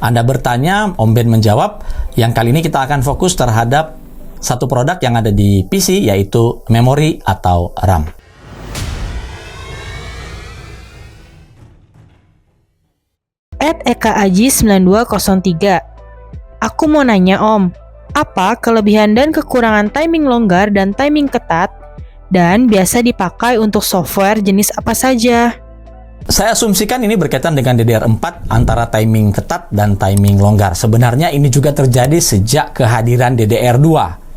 Anda bertanya, Om Ben menjawab. Yang kali ini kita akan fokus terhadap satu produk yang ada di PC, yaitu memori atau RAM. @ekaAji9203. Aku mau nanya Om, apa kelebihan dan kekurangan timing longgar dan timing ketat, dan biasa dipakai untuk software jenis apa saja? Saya asumsikan ini berkaitan dengan DDR4 antara timing ketat dan timing longgar. Sebenarnya ini juga terjadi sejak kehadiran DDR2.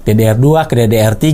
DDR2 ke DDR3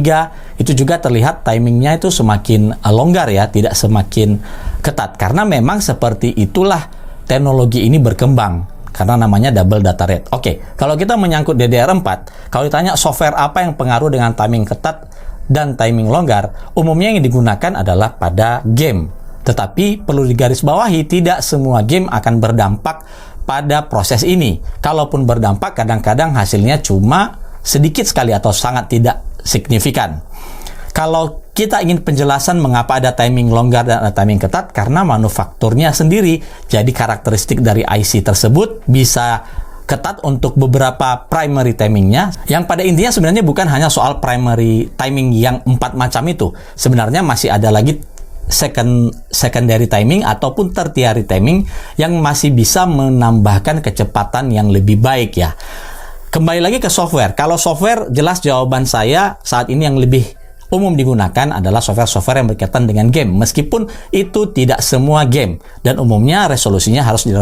itu juga terlihat timingnya itu semakin longgar ya, tidak semakin ketat. Karena memang seperti itulah teknologi ini berkembang. Karena namanya double data rate. Oke, kalau kita menyangkut DDR4, kalau ditanya software apa yang pengaruh dengan timing ketat dan timing longgar, umumnya yang digunakan adalah pada game. Tetapi perlu digarisbawahi, tidak semua game akan berdampak pada proses ini. Kalaupun berdampak, kadang-kadang hasilnya cuma sedikit sekali atau sangat tidak signifikan. Kalau kita ingin penjelasan mengapa ada timing longgar dan ada timing ketat, karena manufakturnya sendiri. Jadi karakteristik dari IC tersebut bisa ketat untuk beberapa primary timingnya, yang pada intinya sebenarnya bukan hanya soal primary timing yang 4 macam itu. Sebenarnya masih ada lagi secondary timing ataupun tertiary timing yang masih bisa menambahkan kecepatan yang lebih baik ya. Kembali lagi ke software. Kalau software, jelas jawaban saya saat ini yang lebih umum digunakan adalah software-software yang berkaitan dengan game. Meskipun itu tidak semua game. Dan umumnya resolusinya harus di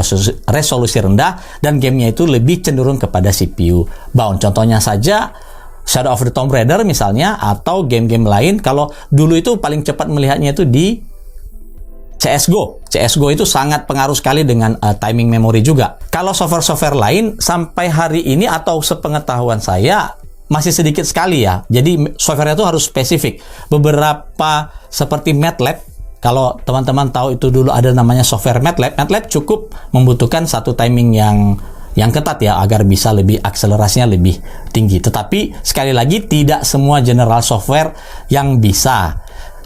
resolusi rendah dan gamenya itu lebih cenderung kepada CPU bound. Contohnya saja Shadow of the Tomb Raider misalnya, atau game-game lain. Kalau dulu itu paling cepat melihatnya itu di CSGO. CSGO itu sangat pengaruh sekali dengan timing memori juga. Kalau software-software lain sampai hari ini atau sepengetahuan saya masih sedikit sekali ya. Jadi software itu harus spesifik. Beberapa seperti MATLAB, kalau teman-teman tahu itu dulu ada namanya software MATLAB. MATLAB cukup membutuhkan satu timing yang ketat ya, agar bisa lebih akselerasinya lebih tinggi. Tetapi sekali lagi tidak semua general software yang bisa.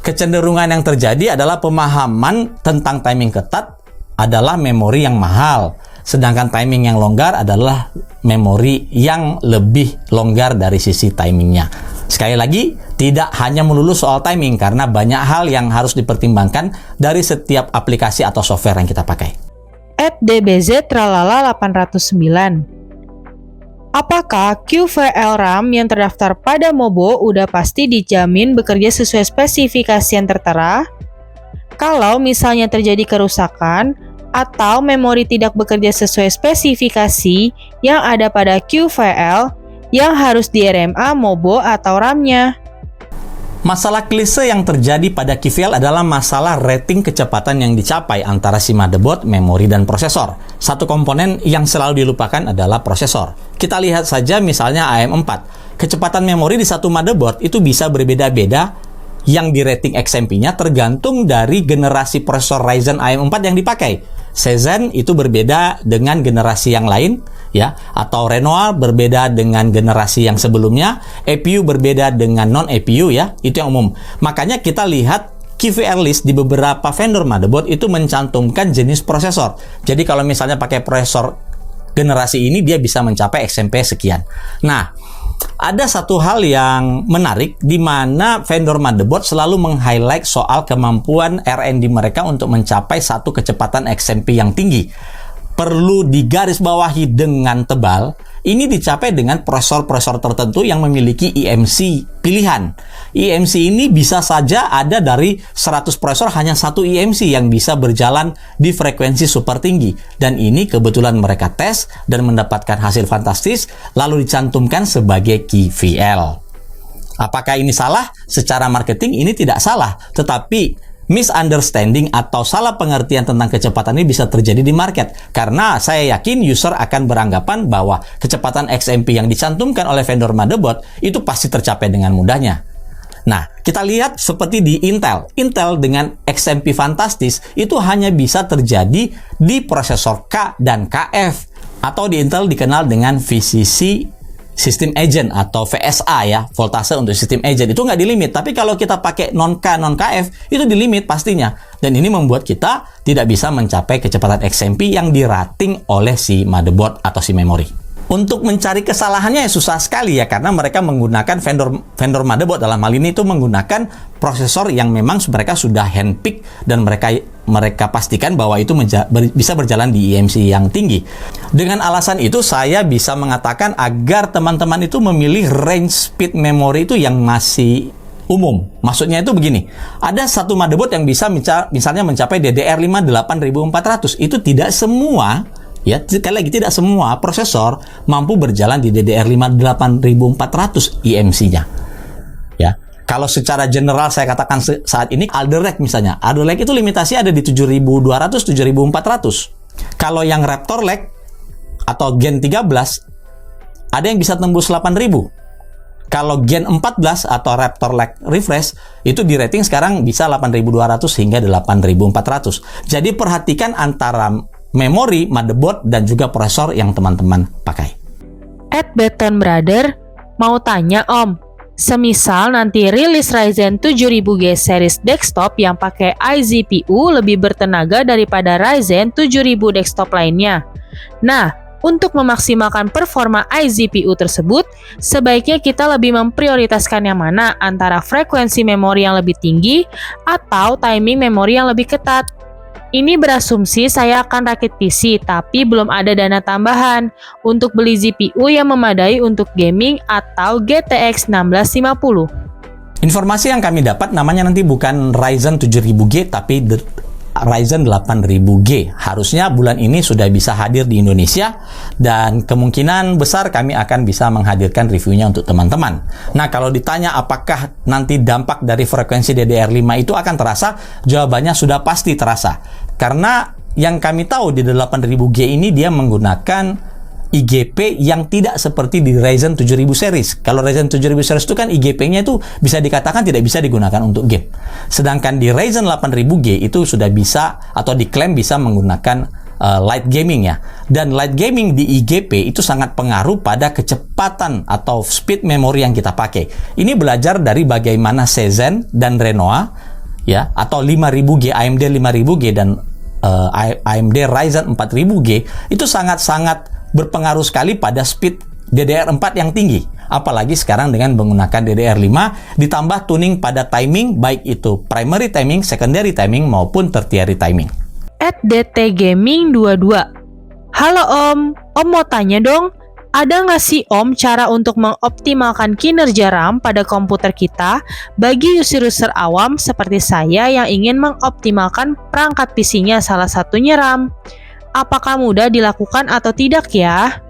Kecenderungan yang terjadi adalah pemahaman tentang timing ketat adalah memori yang mahal, sedangkan timing yang longgar adalah memori yang lebih longgar dari sisi timingnya. Sekali lagi, tidak hanya melulu soal timing, karena banyak hal yang harus dipertimbangkan dari setiap aplikasi atau software yang kita pakai. @dbz_tralala809. Apakah QVL RAM yang terdaftar pada Mobo udah pasti dijamin bekerja sesuai spesifikasi yang tertera? Kalau misalnya terjadi kerusakan atau memori tidak bekerja sesuai spesifikasi yang ada pada QVL, yang harus di RMA Mobo atau RAM-nya? Masalah klise yang terjadi pada QVL adalah masalah rating kecepatan yang dicapai antara si motherboard, memori, dan prosesor. Satu komponen yang selalu dilupakan adalah prosesor. Kita lihat saja misalnya AM4. Kecepatan memori di satu motherboard itu bisa berbeda-beda yang di rating XMP-nya tergantung dari generasi prosesor Ryzen AM4 yang dipakai. Ryzen itu berbeda dengan generasi yang lain, ya, atau Renoir berbeda dengan generasi yang sebelumnya, APU berbeda dengan non-APU ya, itu yang umum. Makanya kita lihat QVL list di beberapa vendor motherboard itu mencantumkan jenis prosesor. Jadi kalau misalnya pakai prosesor generasi ini, dia bisa mencapai XMP sekian. Nah, ada satu hal yang menarik di mana vendor motherboard selalu meng-highlight soal kemampuan R&D mereka untuk mencapai satu kecepatan XMP yang tinggi. Perlu digarisbawahi dengan tebal, ini dicapai dengan prosesor-prosesor tertentu yang memiliki EMC pilihan. EMC ini bisa saja ada dari 100 prosesor, hanya satu EMC yang bisa berjalan di frekuensi super tinggi. Dan ini kebetulan mereka tes dan mendapatkan hasil fantastis, lalu dicantumkan sebagai QVL. Apakah ini salah? Secara marketing ini tidak salah, tetapi misunderstanding atau salah pengertian tentang kecepatan ini bisa terjadi di market, karena saya yakin user akan beranggapan bahwa kecepatan XMP yang dicantumkan oleh vendor motherboard itu pasti tercapai dengan mudahnya. Nah, kita lihat seperti di Intel. Intel dengan XMP fantastis itu hanya bisa terjadi di prosesor K dan KF, atau di Intel dikenal dengan VCC sistem agent atau VSA ya, voltase untuk sistem agent itu nggak di limit. Tapi kalau kita pakai non-K, non-KF itu di limit pastinya. Dan ini membuat kita tidak bisa mencapai kecepatan XMP yang dirating oleh si motherboard atau si memori. Untuk mencari kesalahannya ya susah sekali ya, karena mereka menggunakan vendor motherboard dalam hal ini itu menggunakan prosesor yang memang mereka sudah handpick dan mereka pastikan bahwa itu bisa berjalan di EMC yang tinggi. Dengan alasan itu saya bisa mengatakan agar teman-teman itu memilih range speed memory itu yang masih umum. Maksudnya itu begini, ada satu motherboard yang bisa misalnya mencapai DDR5 8400. Itu tidak semua, ya, sekali lagi tidak semua prosesor mampu berjalan di DDR5 8400 EMC-nya. Ya. Kalau secara general saya katakan saat ini Alder Lake misalnya, Alder Lake itu limitasi ada di 7200, 7400. Kalau yang Raptor Lake atau Gen 13 ada yang bisa tembus 8000. Kalau Gen 14 atau Raptor Lake Refresh itu di rating sekarang bisa 8200 hingga 8400. Jadi perhatikan antara memori, motherboard, dan juga prosesor yang teman-teman pakai. Beton Brother mau tanya Om, semisal nanti rilis Ryzen 7000G series desktop yang pakai iZPU lebih bertenaga daripada Ryzen 7000 desktop lainnya. Nah, untuk memaksimalkan performa iZPU tersebut, sebaiknya kita lebih memprioritaskan yang mana antara frekuensi memori yang lebih tinggi atau timing memori yang lebih ketat. Ini berasumsi saya akan rakit PC, tapi belum ada dana tambahan untuk beli GPU yang memadai untuk gaming atau GTX 1650. Informasi yang kami dapat namanya nanti bukan Ryzen 7000G, tapi Ryzen 8000G. Harusnya bulan ini sudah bisa hadir di Indonesia dan kemungkinan besar kami akan bisa menghadirkan reviewnya untuk teman-teman. Nah, kalau ditanya apakah nanti dampak dari frekuensi DDR5 itu akan terasa, jawabannya sudah pasti terasa. Karena yang kami tahu di 8000G ini dia menggunakan IGP yang tidak seperti di Ryzen 7000 series. Kalau Ryzen 7000 series itu kan IGP-nya itu bisa dikatakan tidak bisa digunakan untuk game. Sedangkan di Ryzen 8000G itu sudah bisa atau diklaim bisa menggunakan light gaming ya. Dan light gaming di IGP itu sangat pengaruh pada kecepatan atau speed memory yang kita pakai. Ini belajar dari bagaimana Czen dan Renoir ya, atau 5000G, AMD 5000G dan AMD Ryzen 4000G itu sangat-sangat berpengaruh sekali pada speed DDR4 yang tinggi. Apalagi sekarang dengan menggunakan DDR5 ditambah tuning pada timing, baik itu primary timing, secondary timing, maupun tertiary timing. @dtgaming22. Halo Om mau tanya dong, ada nggak sih Om cara untuk mengoptimalkan kinerja RAM pada komputer kita bagi user-user awam seperti saya yang ingin mengoptimalkan perangkat PC-nya, salah satunya RAM? Apakah mudah dilakukan atau tidak ya?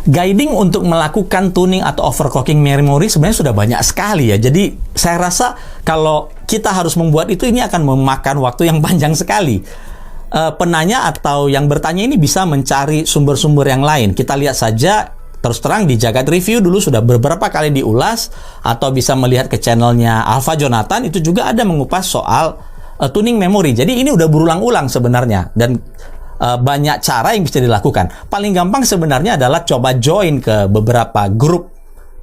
Guiding untuk melakukan tuning atau overclocking memori sebenarnya sudah banyak sekali ya. Jadi saya rasa kalau kita harus membuat itu, ini akan memakan waktu yang panjang sekali. Penanya atau yang bertanya ini bisa mencari sumber-sumber yang lain. Kita lihat saja, terus terang di Jagat Review dulu sudah beberapa kali diulas, atau bisa melihat ke channelnya Alpha Jonathan, itu juga ada mengupas soal tuning memori. Jadi ini udah berulang-ulang sebenarnya, dan banyak cara yang bisa dilakukan. Paling gampang sebenarnya adalah coba join ke beberapa grup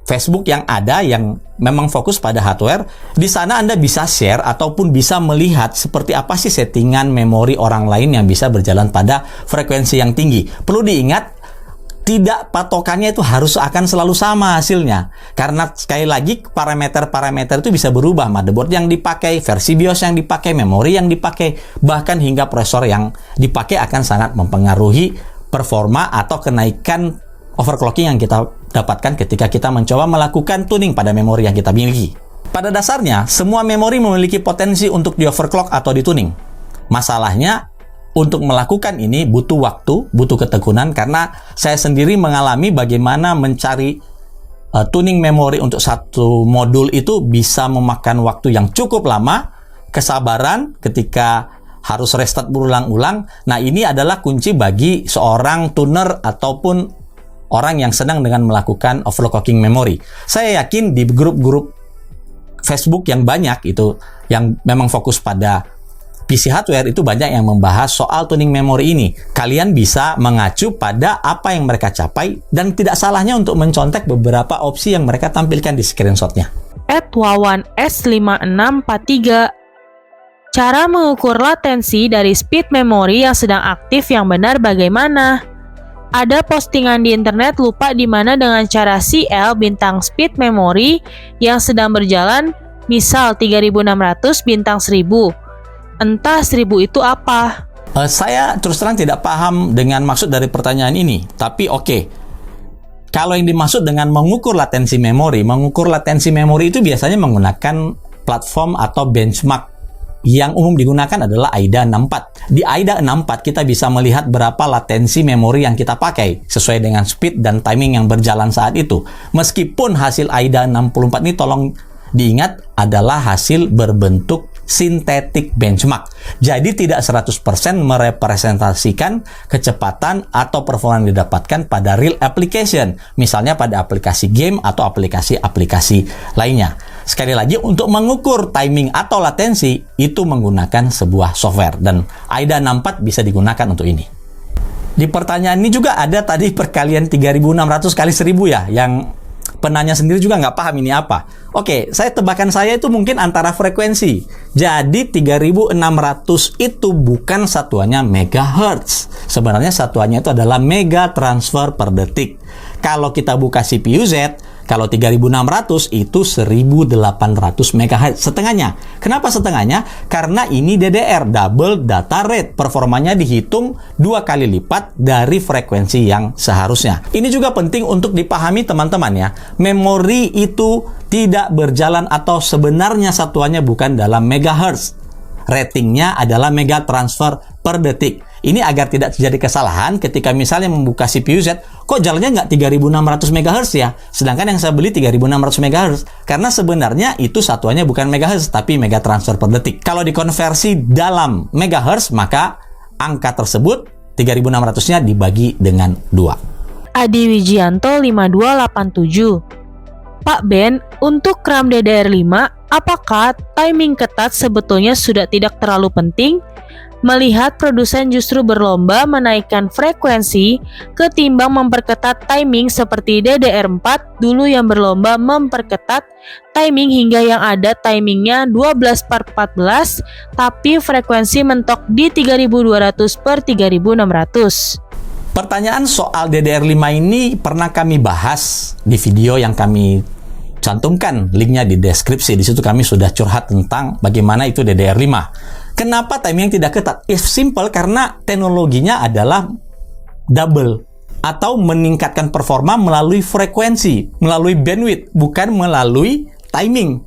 Facebook yang ada yang memang fokus pada hardware. Di sana Anda bisa share ataupun bisa melihat seperti apa sih settingan memori orang lain yang bisa berjalan pada frekuensi yang tinggi. Perlu diingat, tidak patokannya itu harus akan selalu sama hasilnya. Karena sekali lagi parameter-parameter itu bisa berubah. Motherboard yang dipakai, versi BIOS yang dipakai, memori yang dipakai, bahkan hingga prosesor yang dipakai akan sangat mempengaruhi performa atau kenaikan overclocking yang kita dapatkan ketika kita mencoba melakukan tuning pada memori yang kita miliki. Pada dasarnya, semua memori memiliki potensi untuk di overclock atau dituning. Masalahnya, untuk melakukan ini butuh waktu, butuh ketekunan, karena saya sendiri mengalami bagaimana mencari tuning memori untuk satu modul itu bisa memakan waktu yang cukup lama, kesabaran ketika harus restart berulang-ulang. Nah, ini adalah kunci bagi seorang tuner ataupun orang yang senang dengan melakukan overclocking memori. Saya yakin di grup-grup Facebook yang banyak itu, yang memang fokus pada PC hardware itu banyak yang membahas soal tuning memori ini. Kalian bisa mengacu pada apa yang mereka capai dan tidak salahnya untuk mencontek beberapa opsi yang mereka tampilkan di screenshotnya. @wawan S5643. Cara mengukur latensi dari speed memori yang sedang aktif yang benar bagaimana? Ada postingan di internet lupa di mana dengan cara CL bintang speed memory yang sedang berjalan, misal 3600 bintang 1000. Entah 1000 itu apa? Saya terus terang tidak paham dengan maksud dari pertanyaan ini, tapi oke. Kalau yang dimaksud dengan mengukur latensi memori itu biasanya menggunakan platform atau benchmark yang umum digunakan adalah AIDA 64. Di AIDA 64 kita bisa melihat berapa latensi memori yang kita pakai sesuai dengan speed dan timing yang berjalan saat itu. Meskipun hasil AIDA 64 ini tolong diingat adalah hasil berbentuk synthetic benchmark. Jadi tidak 100% merepresentasikan kecepatan atau performa yang didapatkan pada real application. Misalnya pada aplikasi game atau aplikasi-aplikasi lainnya. Sekali lagi, untuk mengukur timing atau latensi itu menggunakan sebuah software dan AIDA 64 bisa digunakan untuk ini. Di pertanyaan ini juga ada tadi perkalian 3600 kali 1000 ya, yang penanya sendiri juga nggak paham ini apa. Oke, tebakan saya itu mungkin antara frekuensi. Jadi 3600 itu bukan satuannya megahertz. Sebenarnya satuannya itu adalah mega transfer per detik. Kalau kita buka CPU Z, kalau 3600 itu 1800 MHz, setengahnya. Kenapa setengahnya? Karena ini DDR, double data rate. Performanya dihitung 2 kali lipat dari frekuensi yang seharusnya. Ini juga penting untuk dipahami teman-teman ya. Memori itu tidak berjalan atau sebenarnya satuannya bukan dalam megahertz. Ratingnya adalah mega transfer per detik. Ini agar tidak terjadi kesalahan ketika misalnya membuka CPU Z, kok jalannya nggak 3600 MHz ya? Sedangkan yang saya beli 3600 MHz. Karena sebenarnya itu satuannya bukan megahertz, tapi mega transfer per detik. Kalau dikonversi dalam megahertz, maka angka tersebut 3600-nya dibagi dengan 2. Adi Wijianto 5287. Pak Ben, untuk RAM DDR5, apakah timing ketat sebetulnya sudah tidak terlalu penting? Melihat produsen justru berlomba menaikkan frekuensi ketimbang memperketat timing seperti DDR4 dulu yang berlomba memperketat timing hingga yang ada timingnya 12/14 tapi frekuensi mentok di 3200/3600. Pertanyaan soal DDR5 ini pernah kami bahas di video yang kami cantumkan linknya di deskripsi. Di situ kami sudah curhat tentang bagaimana itu DDR5. Kenapa timing yang tidak ketat? Simple, karena teknologinya adalah double atau meningkatkan performa melalui frekuensi, melalui bandwidth, bukan melalui timing.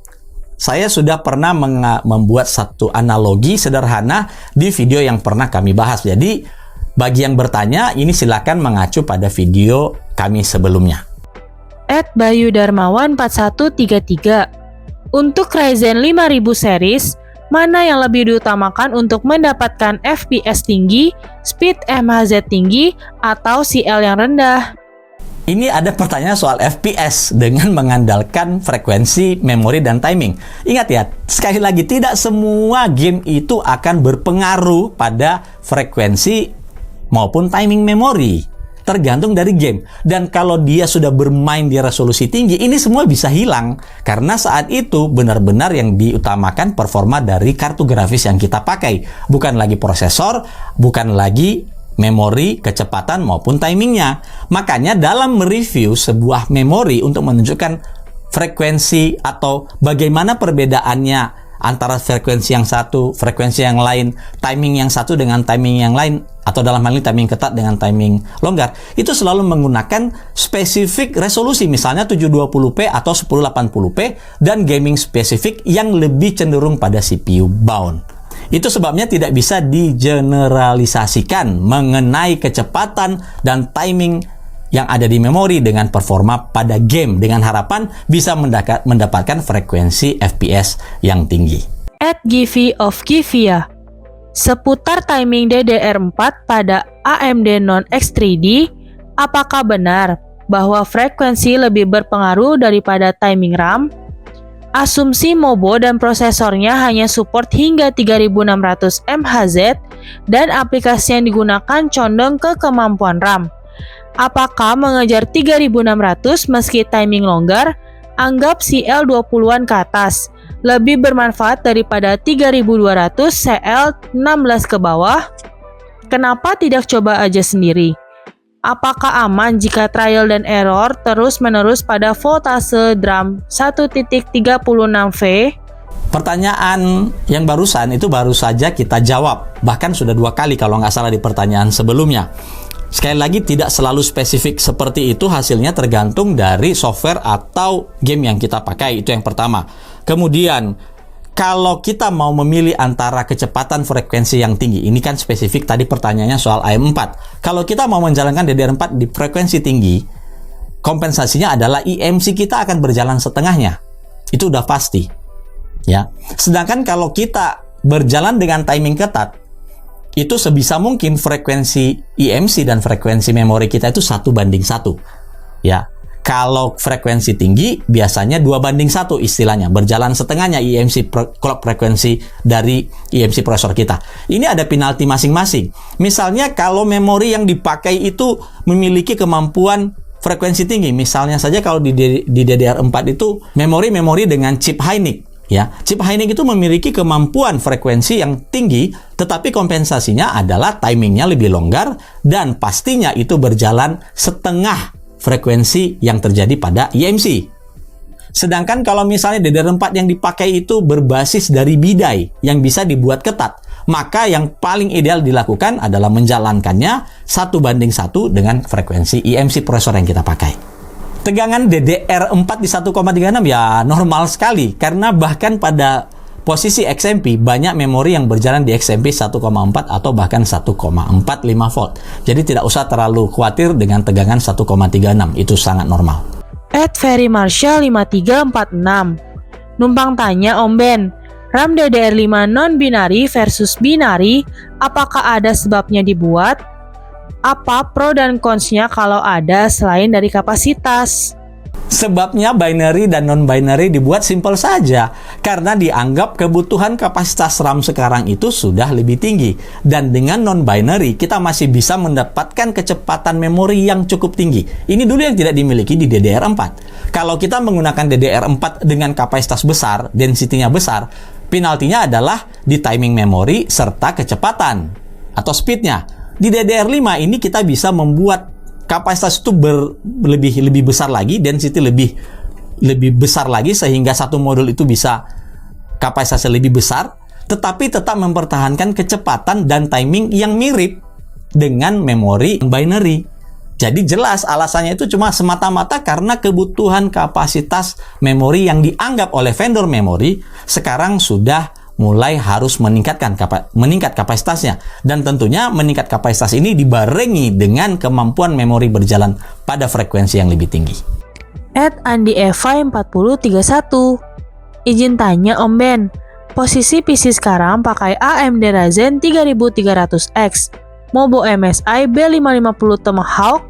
Saya sudah pernah membuat satu analogi sederhana di video yang pernah kami bahas. Jadi, bagi yang bertanya, ini silakan mengacu pada video kami sebelumnya. Bayu Darmawan 4133. Untuk Ryzen 5000 series, mana yang lebih diutamakan untuk mendapatkan FPS tinggi, speed MHz tinggi, atau CL yang rendah? Ini ada pertanyaan soal FPS dengan mengandalkan frekuensi, memori, dan timing. Ingat ya, sekali lagi, tidak semua game itu akan berpengaruh pada frekuensi maupun timing memori. Tergantung dari game. Dan kalau dia sudah bermain di resolusi tinggi, ini semua bisa hilang. Karena saat itu benar-benar yang diutamakan performa dari kartu grafis yang kita pakai. Bukan lagi prosesor, bukan lagi memori, kecepatan maupun timingnya. Makanya dalam mereview sebuah memori untuk menunjukkan frekuensi atau bagaimana perbedaannya antara frekuensi yang satu, frekuensi yang lain, timing yang satu dengan timing yang lain, atau dalam hal ini timing ketat dengan timing longgar, itu selalu menggunakan spesifik resolusi, misalnya 720p atau 1080p, dan gaming spesifik yang lebih cenderung pada CPU bound. Itu sebabnya tidak bisa digeneralisasikan mengenai kecepatan dan timing yang ada di memori dengan performa pada game, dengan harapan bisa mendapatkan frekuensi FPS yang tinggi. Givi of Givia. Seputar timing DDR4 pada AMD Non-X3D, apakah benar bahwa frekuensi lebih berpengaruh daripada timing RAM? Asumsi MOBO dan prosesornya hanya support hingga 3600 MHz dan aplikasi yang digunakan condong ke kemampuan RAM. Apakah mengejar 3600 meski timing longgar? Anggap CL20-an ke atas lebih bermanfaat daripada 3200 CL16 ke bawah? Kenapa tidak coba aja sendiri? Apakah aman jika trial dan error terus-menerus pada voltase DRAM 1.36V? Pertanyaan yang barusan itu baru saja kita jawab. Bahkan sudah 2 kali kalau nggak salah di pertanyaan sebelumnya. Sekali lagi, tidak selalu spesifik seperti itu, hasilnya tergantung dari software atau game yang kita pakai. Itu yang pertama. Kemudian, kalau kita mau memilih antara kecepatan frekuensi yang tinggi, ini kan spesifik tadi pertanyaannya soal AM4. Kalau kita mau menjalankan DDR4 di frekuensi tinggi, kompensasinya adalah IMC kita akan berjalan setengahnya. Itu udah pasti. Ya. Sedangkan kalau kita berjalan dengan timing ketat, itu sebisa mungkin frekuensi IMC dan frekuensi memori kita itu 1:1. Ya. Kalau frekuensi tinggi, biasanya 2:1 istilahnya. Berjalan setengahnya IMC clock frekuensi dari IMC prosesor kita. Ini ada penalti masing-masing. Misalnya kalau memori yang dipakai itu memiliki kemampuan frekuensi tinggi. Misalnya saja kalau di DDR4 itu memori dengan chip Hynix. Ya, chip Hynix itu memiliki kemampuan frekuensi yang tinggi, tetapi kompensasinya adalah timingnya lebih longgar dan pastinya itu berjalan setengah frekuensi yang terjadi pada IMC. Sedangkan kalau misalnya DDR4 yang dipakai itu berbasis dari bidai yang bisa dibuat ketat, maka yang paling ideal dilakukan adalah menjalankannya 1:1 dengan frekuensi IMC prosesor yang kita pakai. Tegangan DDR4 di 1,36 ya normal sekali, karena bahkan pada posisi XMP banyak memori yang berjalan di XMP 1,4 atau bahkan 1,45 volt. Jadi tidak usah terlalu khawatir dengan tegangan 1,36, itu sangat normal. @ferrymarshall5346 numpang tanya Om Ben, RAM DDR5 non-binary versus binary, apakah ada sebabnya dibuat? Apa pro dan cons-nya kalau ada selain dari kapasitas? Sebabnya binary dan non-binary dibuat simpel saja, karena dianggap kebutuhan kapasitas RAM sekarang itu sudah lebih tinggi. Dan dengan non-binary, kita masih bisa mendapatkan kecepatan memori yang cukup tinggi. Ini dulu yang tidak dimiliki di DDR4. Kalau kita menggunakan DDR4 dengan kapasitas besar, density-nya besar, penaltinya adalah di timing memori serta kecepatan atau speed-nya. Di DDR5 ini kita bisa membuat kapasitas itu lebih besar lagi, density lebih besar lagi, sehingga satu modul itu bisa kapasitasnya lebih besar, tetapi tetap mempertahankan kecepatan dan timing yang mirip dengan memori binary. Jadi jelas alasannya itu cuma semata-mata karena kebutuhan kapasitas memori yang dianggap oleh vendor memori sekarang sudah mulai harus meningkat kapasitasnya, dan tentunya meningkat kapasitas ini dibarengi dengan kemampuan memori berjalan pada frekuensi yang lebih tinggi. @AndyEva4031 izin tanya Om Ben, posisi PC sekarang pakai AMD Ryzen 3300X, MOBO MSI B550 Tomahawk,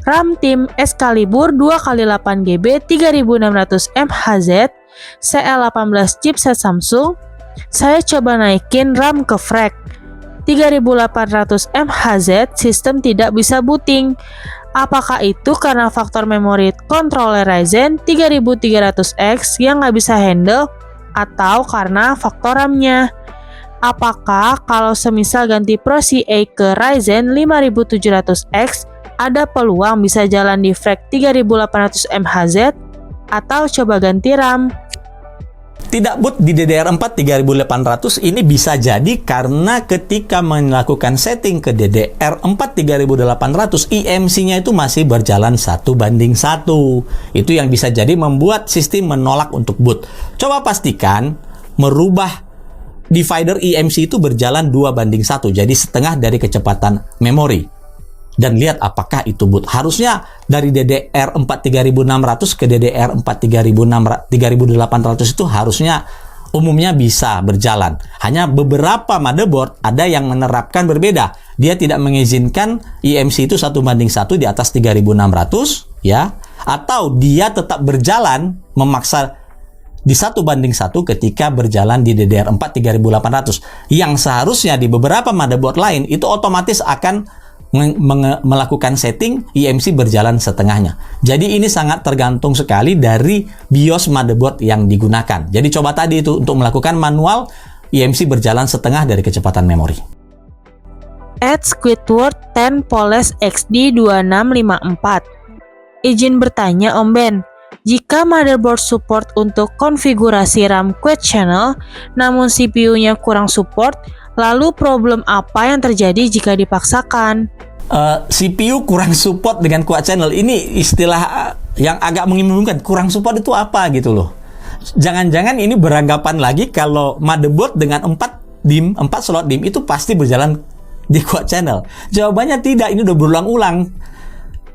RAM Tim Excalibur 2x8GB 3600 MHz, CL18 chipset Samsung. Saya coba naikin RAM ke FREC 3800 MHz, sistem tidak bisa booting. Apakah itu karena faktor memori controller Ryzen 3300X yang nggak bisa handle, atau karena faktor RAM-nya? Apakah kalau semisal ganti Pro CA ke Ryzen 5700X, ada peluang bisa jalan di FREC 3800 MHz, atau coba ganti RAM? Tidak boot di DDR4 3800 ini bisa jadi karena ketika melakukan setting ke DDR4 3800, IMC-nya itu masih berjalan 1:1. Itu yang bisa jadi membuat sistem menolak untuk boot. Coba pastikan merubah divider IMC itu berjalan 2:1, jadi setengah dari kecepatan memori. Dan lihat apakah itu boot. Harusnya dari DDR4 3600 ke DDR4 3800 itu harusnya umumnya bisa berjalan. Hanya beberapa motherboard ada yang menerapkan berbeda. Dia tidak mengizinkan IMC itu 1:1 di atas 3600, ya, atau dia tetap berjalan memaksa di 1:1 ketika berjalan di DDR4 3800 yang seharusnya di beberapa motherboard lain itu otomatis akan melakukan setting eMMC berjalan setengahnya. Jadi ini sangat tergantung sekali dari BIOS motherboard yang digunakan. Jadi coba tadi itu untuk melakukan manual eMMC berjalan setengah dari kecepatan memori. @Squidward 10 Poles XD 2654. Izin bertanya Om Ben, jika motherboard support untuk konfigurasi RAM quad channel, namun CPU-nya kurang support, lalu problem apa yang terjadi jika dipaksakan? CPU kurang support dengan quad channel, ini istilah yang agak membingungkan. Kurang support itu apa gitu loh. Jangan-jangan ini beranggapan lagi kalau motherboard dengan 4 slot DIMM itu pasti berjalan di quad channel. Jawabannya tidak, ini udah berulang-ulang.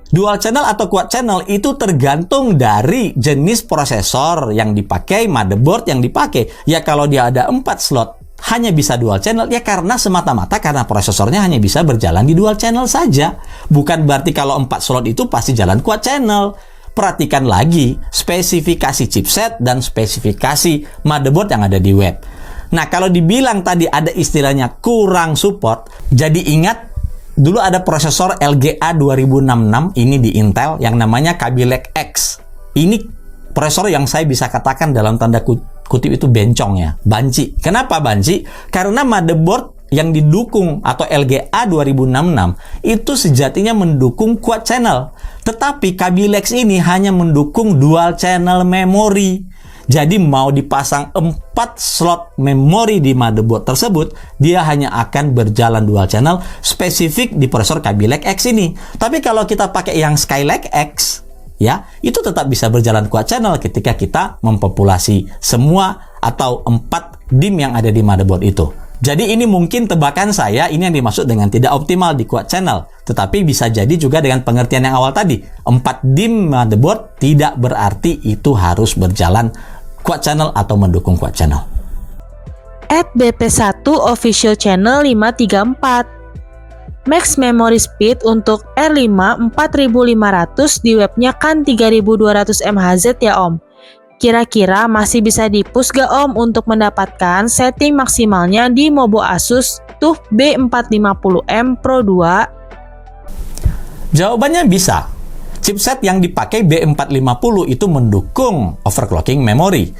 Dual channel atau quad channel itu tergantung dari jenis prosesor yang dipakai, motherboard yang dipakai. Ya kalau dia ada 4 slot hanya bisa dual channel, ya karena semata-mata karena prosesornya hanya bisa berjalan di dual channel saja. Bukan berarti kalau 4 slot itu pasti jalan quad channel. Perhatikan lagi spesifikasi chipset dan spesifikasi motherboard yang ada di web. Nah, kalau dibilang tadi ada istilahnya kurang support, jadi ingat dulu ada prosesor LGA 2066 ini di Intel yang namanya Kaby Lake X. Ini prosesor yang saya bisa katakan dalam tanda kutip itu bencong ya, banci. Kenapa banci? Karena motherboard yang didukung atau LGA 2066 itu sejatinya mendukung quad channel. Tetapi Kaby Lake ini hanya mendukung dual channel memori. Jadi mau dipasang 4 slot memori di motherboard tersebut, dia hanya akan berjalan dual channel spesifik di prosesor Kaby Lake X ini. Tapi kalau kita pakai yang Skylake X, ya, itu tetap bisa berjalan quad channel ketika kita mempopulasi semua atau 4 DIMM yang ada di motherboard itu. Jadi ini mungkin tebakan saya, ini yang dimaksud dengan tidak optimal di quad channel. Tetapi bisa jadi juga dengan pengertian yang awal tadi, 4 DIMM motherboard tidak berarti itu harus berjalan quad channel atau mendukung quad channel. @BP1 Official Channel 534. Max memory speed untuk R5 4500 di webnya kan 3200 MHz ya Om. Kira-kira masih bisa di-push gak Om untuk mendapatkan setting maksimalnya di Mobo Asus TUF B450M Pro 2? Jawabannya bisa. Chipset yang dipakai B450 itu mendukung overclocking memori.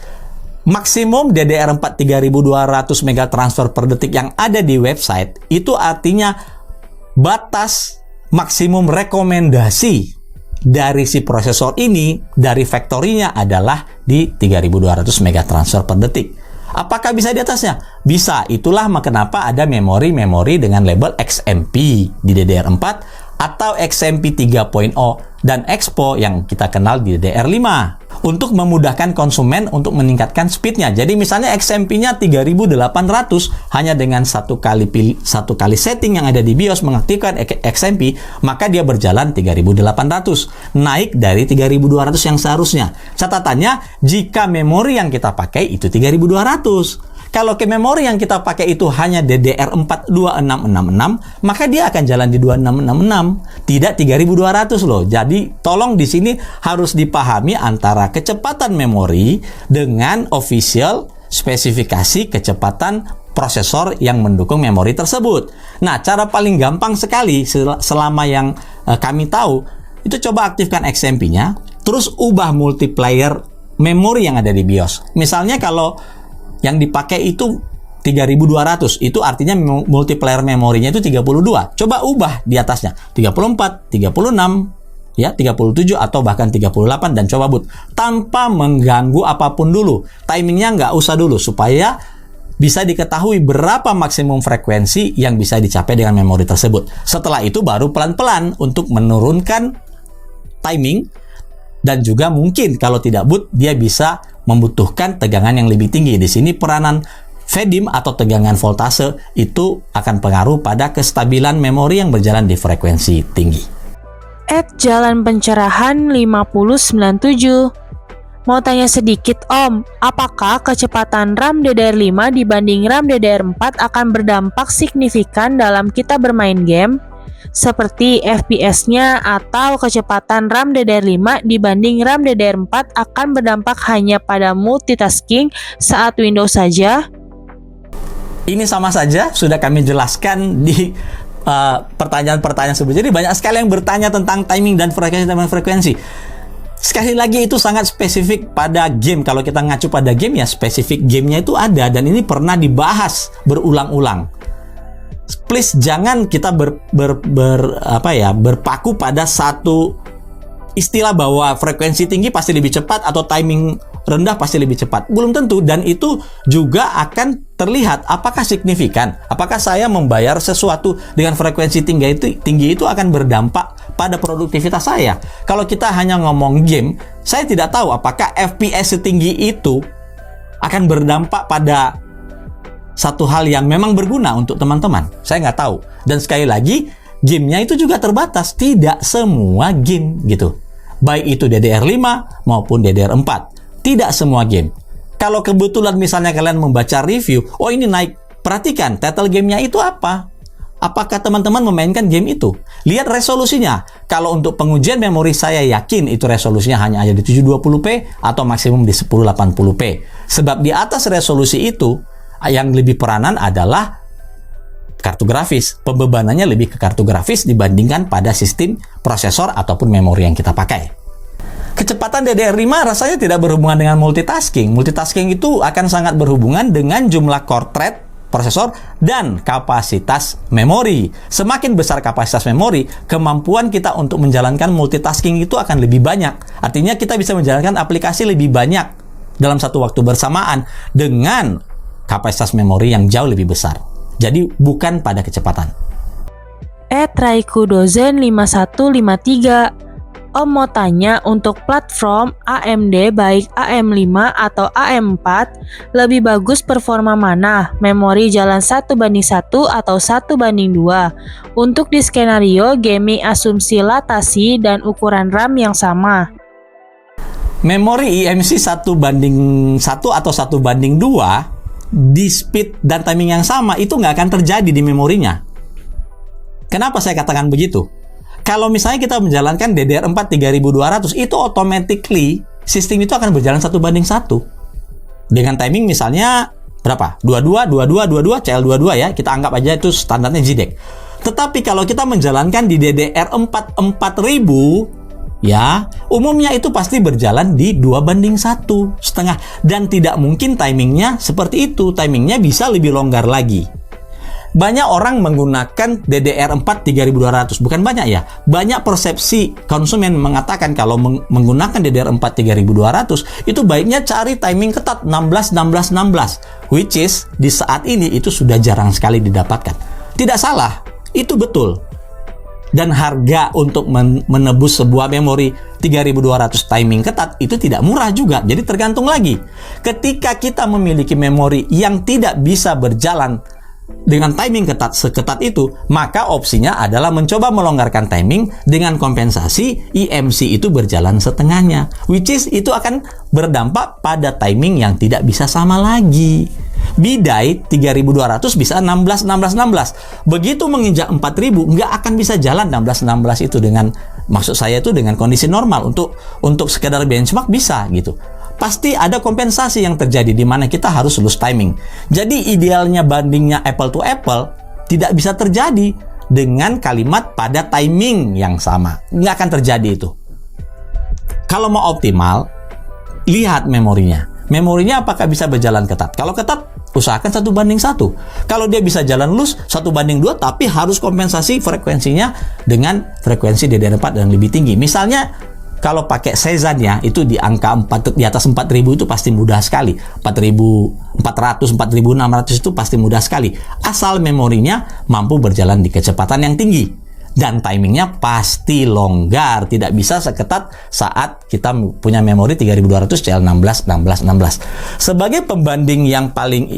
Maksimum DDR4 3200 MB transfer per detik yang ada di website itu artinya batas maksimum rekomendasi dari si prosesor ini dari factory-nya adalah di 3200 MB transfer per detik. Apakah bisa di atasnya? Bisa. Itulah kenapa ada memori-memori dengan label XMP di DDR4 atau XMP 3.0 dan Expo yang kita kenal di DDR5 untuk memudahkan konsumen untuk meningkatkan speednya. Jadi misalnya XMP-nya 3800 hanya dengan satu kali setting yang ada di BIOS mengaktifkan XMP, maka dia berjalan 3800, naik dari 3200 yang seharusnya. Catatannya, jika memori yang kita pakai itu 3200. Kalau ke memori yang kita pakai itu hanya DDR4 2666, maka dia akan jalan di 2666, tidak 3200 loh. Jadi tolong di sini harus dipahami antara kecepatan memori dengan official spesifikasi kecepatan prosesor yang mendukung memori tersebut. Nah, cara paling gampang sekali selama yang kami tahu, itu coba aktifkan XMP-nya, terus ubah multiplier memori yang ada di BIOS. Misalnya kalau yang dipakai itu 3200, itu artinya multiplier memorinya itu 32. Coba ubah di atasnya 34, 36, ya 37 atau bahkan 38 dan coba boot tanpa mengganggu apapun dulu. Timingnya nggak usah dulu supaya bisa diketahui berapa maksimum frekuensi yang bisa dicapai dengan memori tersebut. Setelah itu baru pelan-pelan untuk menurunkan timing. Dan juga mungkin kalau tidak boot, dia bisa membutuhkan tegangan yang lebih tinggi. Di sini peranan FEDIM atau tegangan voltase itu akan pengaruh pada kestabilan memori yang berjalan di frekuensi tinggi. Jalan Pencerahan 5097. Mau tanya sedikit Om, apakah kecepatan RAM DDR5 dibanding RAM DDR4 akan berdampak signifikan dalam kita bermain game? seperti FPS-nya atau kecepatan RAM DDR5 dibanding RAM DDR4 akan berdampak hanya pada multitasking saat Windows saja? Ini sama saja sudah kami jelaskan di pertanyaan-pertanyaan sebelumnya. Jadi banyak sekali yang bertanya tentang timing dan frekuensi. Sekali lagi itu sangat spesifik pada game. Kalau kita ngacu pada game, ya spesifik gamenya itu ada, dan ini pernah dibahas berulang-ulang. Please jangan kita berpaku pada satu istilah bahwa frekuensi tinggi pasti lebih cepat atau timing rendah pasti lebih cepat. Belum tentu, dan itu juga akan terlihat apakah signifikan. Apakah saya membayar sesuatu dengan frekuensi tinggi itu akan berdampak pada produktivitas saya. Kalau kita hanya ngomong game, saya tidak tahu apakah FPS setinggi itu akan berdampak pada satu hal yang memang berguna untuk teman-teman. Saya nggak tahu. Dan sekali lagi, gamenya itu juga terbatas. Tidak semua game gitu. Baik itu DDR5 maupun DDR4. Tidak semua game. Kalau kebetulan misalnya kalian membaca review, oh ini naik, perhatikan title gamenya itu apa? Apakah teman-teman memainkan game itu? Lihat resolusinya. Kalau untuk pengujian memori saya yakin itu resolusinya hanya ada di 720p atau maksimum di 1080p. Sebab di atas resolusi itu yang lebih peranan adalah kartu grafis. Pembebanannya lebih ke kartu grafis dibandingkan pada sistem prosesor ataupun memori yang kita pakai. Kecepatan DDR5 rasanya tidak berhubungan dengan multitasking. Multitasking itu akan sangat berhubungan dengan jumlah core thread prosesor dan kapasitas memori. Semakin besar kapasitas memori, kemampuan kita untuk menjalankan multitasking itu akan lebih banyak. Artinya kita bisa menjalankan aplikasi lebih banyak dalam satu waktu bersamaan dengan kapasitas memori yang jauh lebih besar. Jadi bukan pada kecepatan. Raikudozen 5153. Om mau tanya, untuk platform AMD baik AM5 atau AM4 lebih bagus performa mana? Memori jalan 1:1 atau 1:2? Untuk di skenario gaming asumsi latasi dan ukuran RAM yang sama. Memori eMMC 1:1 atau 1:2 di speed dan timing yang sama itu nggak akan terjadi di memorinya. Kenapa saya katakan begitu? Kalau misalnya kita menjalankan DDR4 3200, itu automatically sistem itu akan berjalan 1:1 dengan timing misalnya berapa? 22 CL22 ya, kita anggap aja itu standarnya JEDEC. Tetapi kalau kita menjalankan di DDR4 4000 ya, umumnya itu pasti berjalan di 2:1,5, dan tidak mungkin timingnya seperti itu. Timingnya bisa lebih longgar lagi. Banyak orang menggunakan DDR4 3200, bukan banyak ya. Banyak persepsi konsumen mengatakan kalau menggunakan DDR4 3200 itu baiknya cari timing ketat 16, which is di saat ini itu sudah jarang sekali didapatkan. Tidak salah, itu betul. Dan harga untuk menebus sebuah memori 3200 timing ketat itu tidak murah juga. Jadi tergantung lagi. Ketika kita memiliki memori yang tidak bisa berjalan dengan timing seketat itu, maka opsinya adalah mencoba melonggarkan timing dengan kompensasi eMMC itu berjalan setengahnya, which is itu akan berdampak pada timing yang tidak bisa sama lagi. Bidai 3200 bisa 16. Begitu menginjak 4000 nggak akan bisa jalan 16 itu dengan, maksud saya itu dengan kondisi normal. Untuk sekedar benchmark bisa gitu. Pasti ada kompensasi yang terjadi di mana kita harus lose timing. Jadi idealnya bandingnya apple to apple tidak bisa terjadi dengan kalimat pada timing yang sama. Nggak akan terjadi itu. Kalau mau optimal, lihat memorinya. Memorinya apakah bisa berjalan ketat? Kalau ketat, usahakan 1:1. Kalau dia bisa jalan loose 1:2, tapi harus kompensasi frekuensinya dengan frekuensi DDR4 yang lebih tinggi. Misalnya kalau pakai Cezanne ya, itu di angka 4, di atas 4000 itu pasti mudah sekali. 4400, 4600 itu pasti mudah sekali. Asal memorinya mampu berjalan di kecepatan yang tinggi. Dan timingnya pasti longgar, tidak bisa seketat saat kita punya memori 3200 CL16. Sebagai pembanding yang paling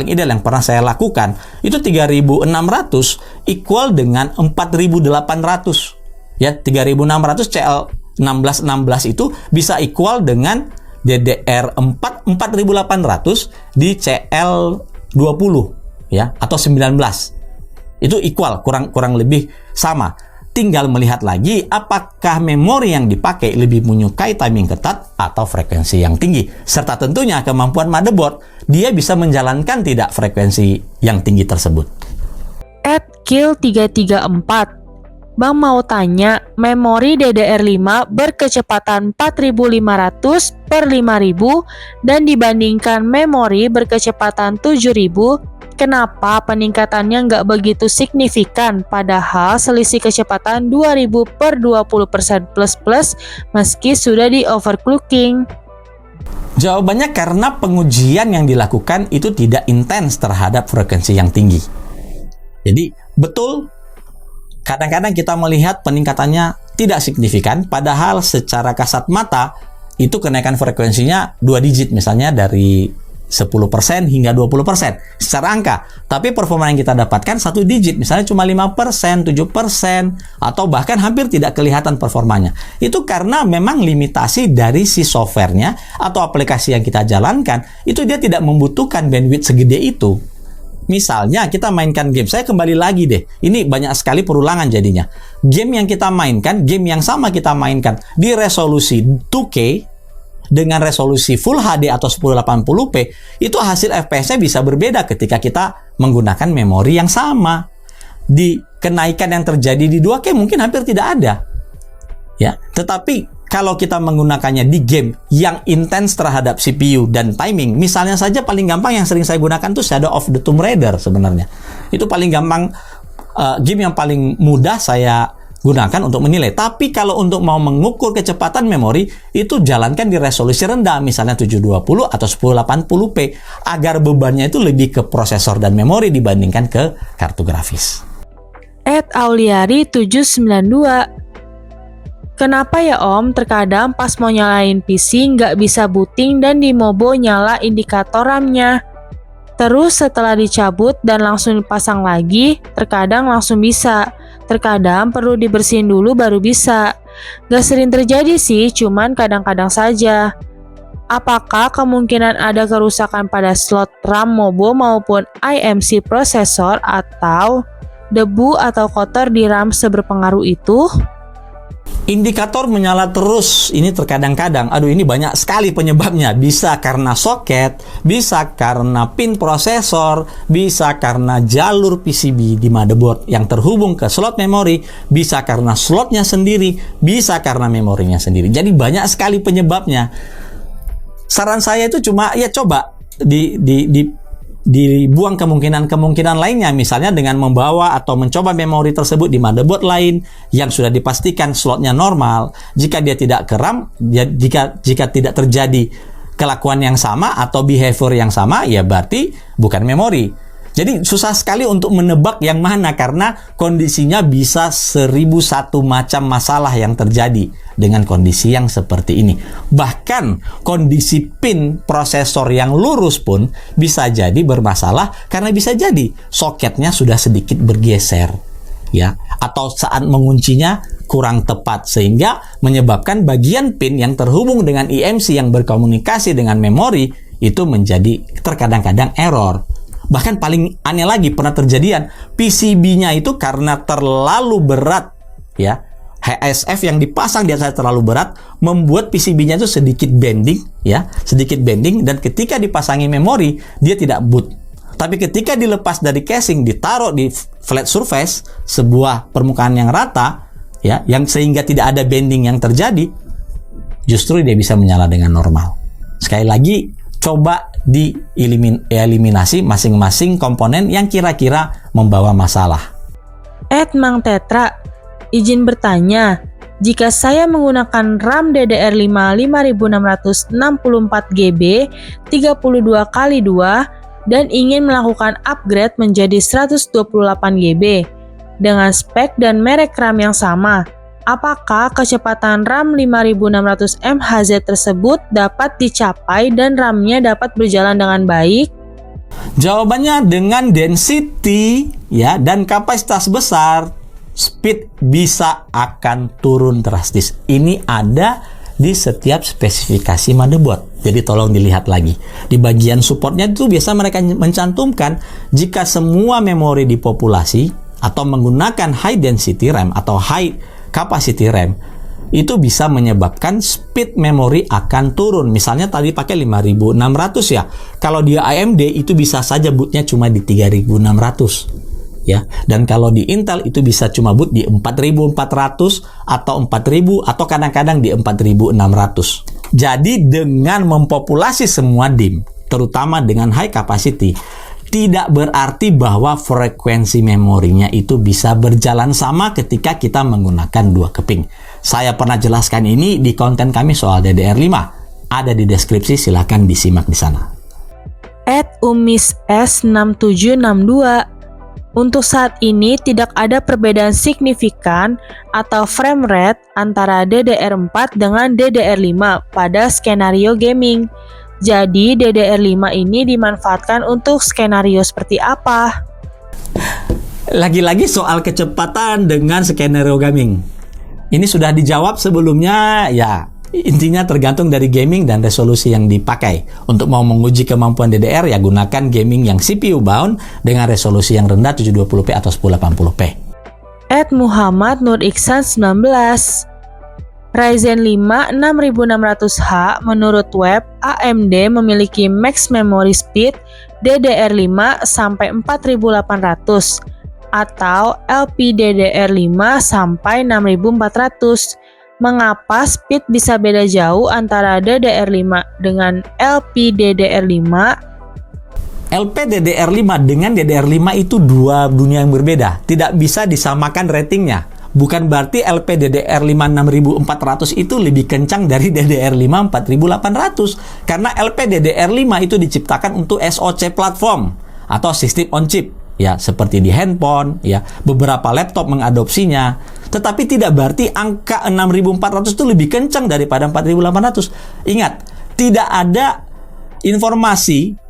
ideal yang pernah saya lakukan, itu 3600 equal dengan 4800. Ya, 3600 CL16 itu bisa equal dengan DDR4 4800 di CL20 ya, atau 19. Itu equal, kurang lebih sama. Tinggal melihat lagi apakah memori yang dipakai lebih menyukai timing ketat atau frekuensi yang tinggi. Serta tentunya kemampuan motherboard, dia bisa menjalankan tidak frekuensi yang tinggi tersebut. @kill334 Bang mau tanya, memori DDR5 berkecepatan 4500 per 5000 dan dibandingkan memori berkecepatan 7000, kenapa peningkatannya nggak begitu signifikan padahal selisih kecepatan 2000 per 20% plus meski sudah di overclocking? Jawabannya karena pengujian yang dilakukan itu tidak intens terhadap frekuensi yang tinggi. Jadi betul, kadang-kadang kita melihat peningkatannya tidak signifikan, padahal secara kasat mata itu kenaikan frekuensinya 2 digit, misalnya dari 10% hingga 20% secara angka. Tapi performa yang kita dapatkan 1 digit, misalnya cuma 5%, 7%, atau bahkan hampir tidak kelihatan performanya. Itu karena memang limitasi dari si softwarenya atau aplikasi yang kita jalankan, itu dia tidak membutuhkan bandwidth segede itu. Misalnya kita mainkan game, saya kembali lagi deh, ini banyak sekali perulangan jadinya. Game yang kita mainkan, game yang sama kita mainkan di resolusi 2K dengan resolusi Full HD atau 1080p, itu hasil FPS-nya bisa berbeda ketika kita menggunakan memori yang sama. Di kenaikan yang terjadi di 2K mungkin hampir tidak ada. Ya, tetapi kalau kita menggunakannya di game yang intens terhadap CPU dan timing, misalnya saja paling gampang yang sering saya gunakan tuh Shadow of the Tomb Raider sebenarnya. Itu paling gampang, game yang paling mudah saya gunakan untuk menilai. Tapi kalau untuk mau mengukur kecepatan memori, itu jalankan di resolusi rendah, misalnya 720 atau 1080p, agar bebannya itu lebih ke prosesor dan memori dibandingkan ke kartu grafis. @auliari792 Kenapa ya Om, terkadang pas mau nyalain PC nggak bisa booting dan di Mobo nyala indikator RAM-nya. Terus setelah dicabut dan langsung dipasang lagi, terkadang langsung bisa. Terkadang perlu dibersihin dulu baru bisa. Gak sering terjadi sih, cuman kadang-kadang saja. Apakah kemungkinan ada kerusakan pada slot RAM Mobo maupun IMC prosesor atau debu atau kotor di RAM seberpengaruh itu? Indikator menyala terus, ini terkadang-kadang, ini banyak sekali penyebabnya. Bisa karena soket, bisa karena pin prosesor, bisa karena jalur PCB di motherboard yang terhubung ke slot memori, bisa karena slotnya sendiri, bisa karena memorinya sendiri. Jadi banyak sekali penyebabnya. Saran saya itu cuma, ya coba dibuang kemungkinan lainnya, misalnya dengan membawa atau mencoba memori tersebut di motherboard lain yang sudah dipastikan slotnya normal. Jika dia tidak keram, jika tidak terjadi kelakuan yang sama atau behavior yang sama, ya berarti bukan memori. Jadi susah sekali untuk menebak yang mana karena kondisinya bisa 1001 macam masalah yang terjadi dengan kondisi yang seperti ini. Bahkan kondisi pin prosesor yang lurus pun bisa jadi bermasalah karena bisa jadi soketnya sudah sedikit bergeser, ya, atau saat menguncinya kurang tepat sehingga menyebabkan bagian pin yang terhubung dengan IMC yang berkomunikasi dengan memori itu menjadi terkadang-kadang error. Bahkan paling aneh lagi pernah terjadian PCB-nya itu karena terlalu berat, ya, HSF yang dipasang di atasnya terlalu berat membuat PCB-nya itu sedikit bending, ya, sedikit bending, dan ketika dipasangi memori dia tidak boot. Tapi ketika dilepas dari casing, ditaruh di flat surface, sebuah permukaan yang rata, ya, yang sehingga tidak ada bending yang terjadi, justru dia bisa menyala dengan normal. Sekali lagi, coba dieliminasi masing-masing komponen yang kira-kira membawa masalah. Mang Tetra, izin bertanya, jika saya menggunakan RAM DDR5 5664GB 32x2 dan ingin melakukan upgrade menjadi 128GB dengan spek dan merek RAM yang sama, apakah kecepatan RAM 5600 MHz tersebut dapat dicapai dan RAM-nya dapat berjalan dengan baik? Jawabannya dengan density, ya, dan kapasitas besar, speed bisa akan turun drastis. Ini ada di setiap spesifikasi motherboard. Jadi tolong dilihat lagi. Di bagian supportnya itu biasa mereka mencantumkan jika semua memori di populasi atau menggunakan high density RAM atau high capacity RAM, itu bisa menyebabkan speed memori akan turun. Misalnya tadi pakai 5600 ya. Kalau dia AMD itu bisa saja bootnya cuma di 3600 ya. Dan kalau di Intel itu bisa cuma boot di 4400 atau 4000 atau kadang-kadang di 4600. Jadi dengan mempopulasi semua DIMM, terutama dengan high capacity, tidak berarti bahwa frekuensi memorinya itu bisa berjalan sama ketika kita menggunakan dua keping. Saya pernah jelaskan ini di konten kami soal DDR5. Ada di deskripsi, silahkan disimak di sana. @umis_s6762. Untuk saat ini tidak ada perbedaan signifikan atau frame rate antara DDR4 dengan DDR5 pada skenario gaming. Jadi DDR5 ini dimanfaatkan untuk skenario seperti apa? Lagi-lagi soal kecepatan dengan skenario gaming. Ini sudah dijawab sebelumnya ya. Intinya tergantung dari gaming dan resolusi yang dipakai. Untuk mau menguji kemampuan DDR ya gunakan gaming yang CPU bound dengan resolusi yang rendah 720p atau 1080p. Muhammad Nur Iksan 19. Ryzen 5 6600H menurut web AMD memiliki max memory speed DDR5 sampai 4800 atau LPDDR5 sampai 6400. Mengapa speed bisa beda jauh antara DDR5 dengan LPDDR5? LPDDR5 dengan DDR5 itu dua dunia yang berbeda. Tidak bisa disamakan ratingnya. Bukan berarti LPDDR5 6400 itu lebih kencang dari DDR5 4800. Karena LPDDR5 itu diciptakan untuk SoC platform atau sistem on chip. Ya, seperti di handphone, ya, beberapa laptop mengadopsinya. Tetapi tidak berarti angka 6400 itu lebih kencang daripada 4800. Ingat, tidak ada informasi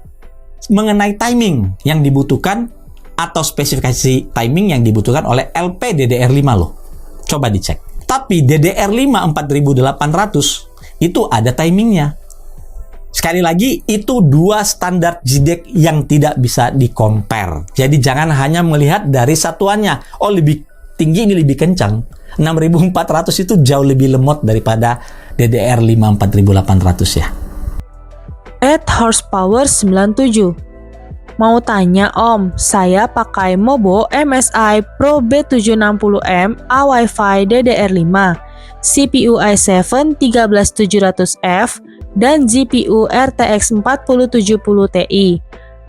mengenai timing yang dibutuhkan atau spesifikasi timing yang dibutuhkan oleh LPDDR5 loh. Coba dicek. Tapi DDR5 4800 itu ada timingnya. Sekali lagi, itu dua standar JEDEC yang tidak bisa di-compare. Jadi jangan hanya melihat dari satuannya. Oh, lebih tinggi ini lebih kencang. 6400 itu jauh lebih lemot daripada DDR5 4800 ya. Horsepower 97. Mau tanya Om, saya pakai Mobo MSI Pro B760M A-Wi-Fi DDR5, CPU i7 13700F, dan GPU RTX 4070 Ti.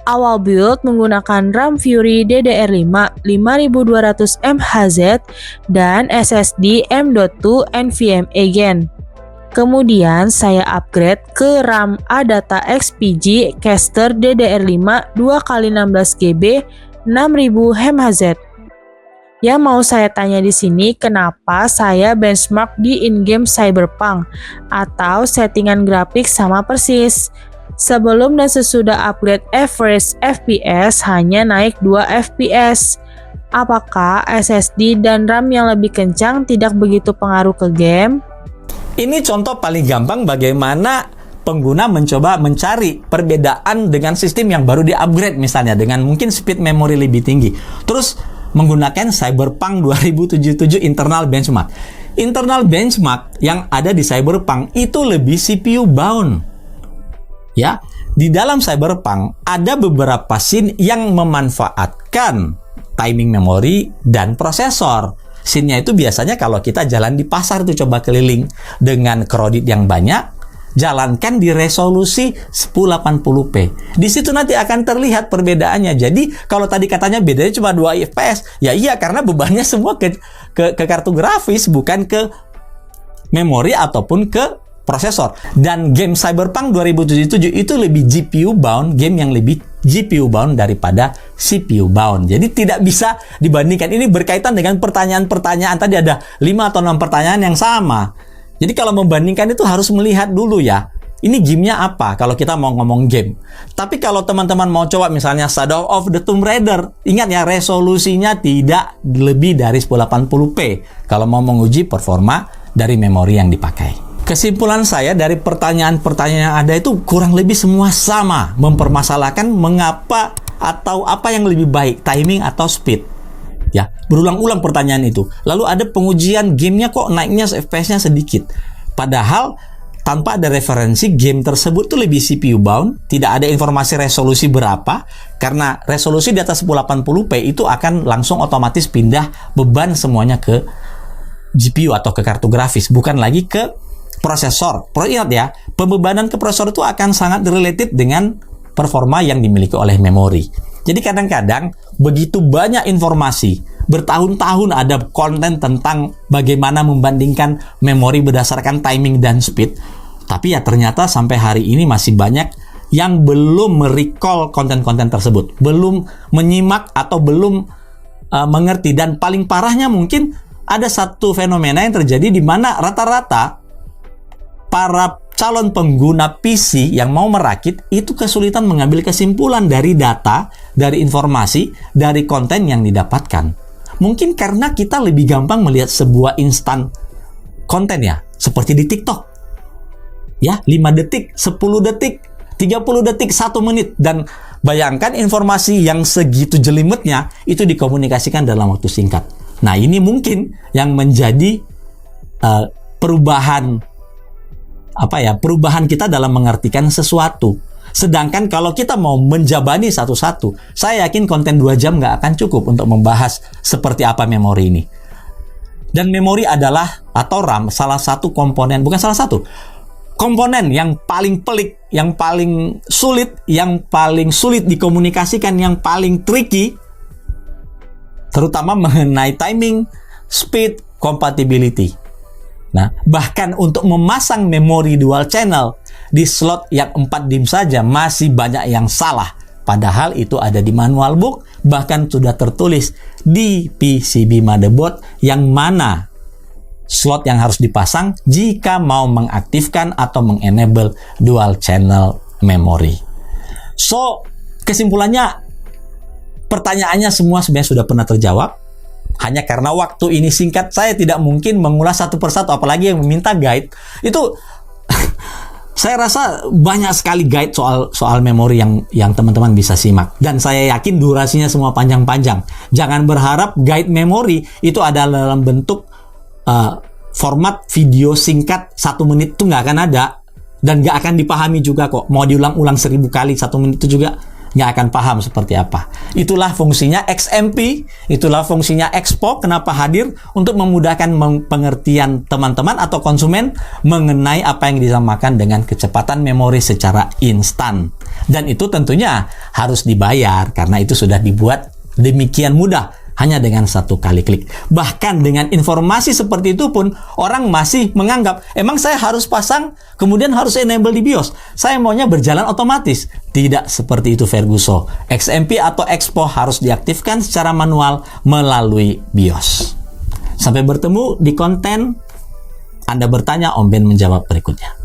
Awal build menggunakan RAM Fury DDR5 5200 MHz dan SSD M.2 NVMe Gen. Kemudian saya upgrade ke RAM ADATA XPG Caster DDR5 2x16GB 6000 MHz. Yang mau saya tanya di sini, kenapa saya benchmark di in-game Cyberpunk atau settingan grafik sama persis? Sebelum dan sesudah upgrade average FPS hanya naik 2 FPS. Apakah SSD dan RAM yang lebih kencang tidak begitu pengaruh ke game? Ini contoh paling gampang bagaimana pengguna mencoba mencari perbedaan dengan sistem yang baru di-upgrade misalnya dengan mungkin speed memory lebih tinggi. Terus menggunakan Cyberpunk 2077 internal benchmark. Internal benchmark yang ada di Cyberpunk itu lebih CPU bound. Ya, di dalam Cyberpunk ada beberapa scene yang memanfaatkan timing memory dan prosesor. Scene-nya itu biasanya kalau kita jalan di pasar tuh coba keliling dengan kredit yang banyak, jalankan di resolusi 1080p. Di situ nanti akan terlihat perbedaannya. Jadi kalau tadi katanya bedanya cuma 2 fps, ya iya karena bebannya semua ke kartu grafis bukan ke memori ataupun ke prosesor. Dan game Cyberpunk 2077 itu lebih GPU bound, game yang lebih GPU bound daripada CPU bound. Jadi tidak bisa dibandingkan. Ini berkaitan dengan pertanyaan-pertanyaan. Tadi ada 5 atau 6 pertanyaan yang sama. Jadi kalau membandingkan itu harus melihat dulu ya. Ini gamenya apa kalau kita mau ngomong game. Tapi kalau teman-teman mau coba misalnya Shadow of the Tomb Raider, ingat ya resolusinya tidak lebih dari 1080p. Kalau mau menguji performa dari memori yang dipakai. Kesimpulan saya dari pertanyaan-pertanyaan yang ada itu kurang lebih semua sama, mempermasalahkan mengapa atau apa yang lebih baik, timing atau speed. Ya, berulang-ulang pertanyaan itu. Lalu ada pengujian gamenya kok naiknya FPS-nya sedikit. Padahal tanpa ada referensi game tersebut tuh lebih CPU bound, tidak ada informasi resolusi berapa, karena resolusi di atas 1080p itu akan langsung otomatis pindah beban semuanya ke GPU atau ke kartu grafis, bukan lagi ke prosesor. Ingat ya, pembebanan ke prosesor itu akan sangat related dengan performa yang dimiliki oleh memori. Jadi kadang-kadang begitu banyak informasi, bertahun-tahun ada konten tentang bagaimana membandingkan memori berdasarkan timing dan speed, tapi ya ternyata sampai hari ini masih banyak yang belum merecall konten-konten tersebut, belum menyimak atau belum mengerti. Dan paling parahnya mungkin ada satu fenomena yang terjadi di mana rata-rata para calon pengguna PC yang mau merakit itu kesulitan mengambil kesimpulan dari data, dari informasi, dari konten yang didapatkan. Mungkin karena kita lebih gampang melihat sebuah instan konten ya, seperti di TikTok. Ya, 5 detik, 10 detik, 30 detik, 1 menit. Dan bayangkan informasi yang segitu jelimetnya itu dikomunikasikan dalam waktu singkat. Nah, ini mungkin yang menjadi perubahan kita dalam mengartikan sesuatu. Sedangkan kalau kita mau menjabani satu-satu, saya yakin konten 2 jam nggak akan cukup untuk membahas seperti apa memori ini. Dan memori adalah, atau RAM, salah satu komponen, bukan salah satu, komponen yang paling pelik, yang paling sulit dikomunikasikan, yang paling tricky, terutama mengenai timing, speed, compatibility. Nah, bahkan untuk memasang memori dual channel di slot yang 4 DIMM saja masih banyak yang salah. Padahal itu ada di manual book, bahkan sudah tertulis di PCB motherboard yang mana slot yang harus dipasang jika mau mengaktifkan atau mengenable dual channel memory. So, kesimpulannya, pertanyaannya semua sebenarnya sudah pernah terjawab. Hanya karena waktu ini singkat, saya tidak mungkin mengulas satu persatu, apalagi yang meminta guide. Itu saya rasa banyak sekali guide soal memori yang teman-teman bisa simak. Dan saya yakin durasinya semua panjang-panjang. Jangan berharap guide memori itu adalah dalam bentuk format video singkat 1 menit, itu nggak akan ada. Dan nggak akan dipahami juga kok. Mau diulang-ulang 1000 kali 1 menit itu juga nggak akan paham seperti apa. Itulah fungsinya XMP, itulah fungsinya Expo. Kenapa hadir? Untuk memudahkan pengertian teman-teman atau konsumen mengenai apa yang disamakan dengan kecepatan memori secara instan. Dan itu tentunya harus dibayar, karena itu sudah dibuat demikian mudah, hanya dengan 1 kali klik. Bahkan dengan informasi seperti itu pun orang masih menganggap, emang saya harus pasang, kemudian harus enable di BIOS. Saya maunya berjalan otomatis. Tidak seperti itu, Ferguson. XMP atau Expo harus diaktifkan secara manual melalui BIOS. Sampai bertemu di konten Anda bertanya, Om Ben menjawab berikutnya.